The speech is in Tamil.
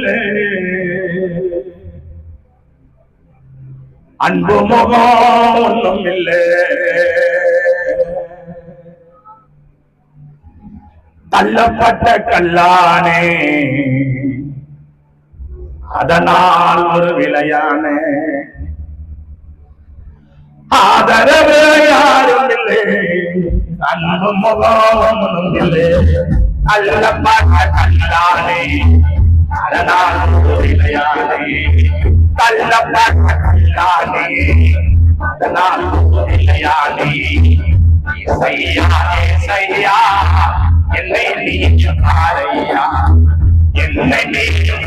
இல்லை அன்பு முகம் ஒன்றும் இல்லை தள்ளப்பட்ட கல்லானே அதனால் ஒரு விளையான ஆதரவு யாரும் இல்லை அன்பு முகம் இல்லை தள்ளப்பட்ட கல்லானே அதனால் ஒரு விளையானே தள்ளப்பட்ட கல்லானே அதனால் ஒரு விளையானே இசையா இசையா என்னை நீயும் பாரையா என்னை நீயும்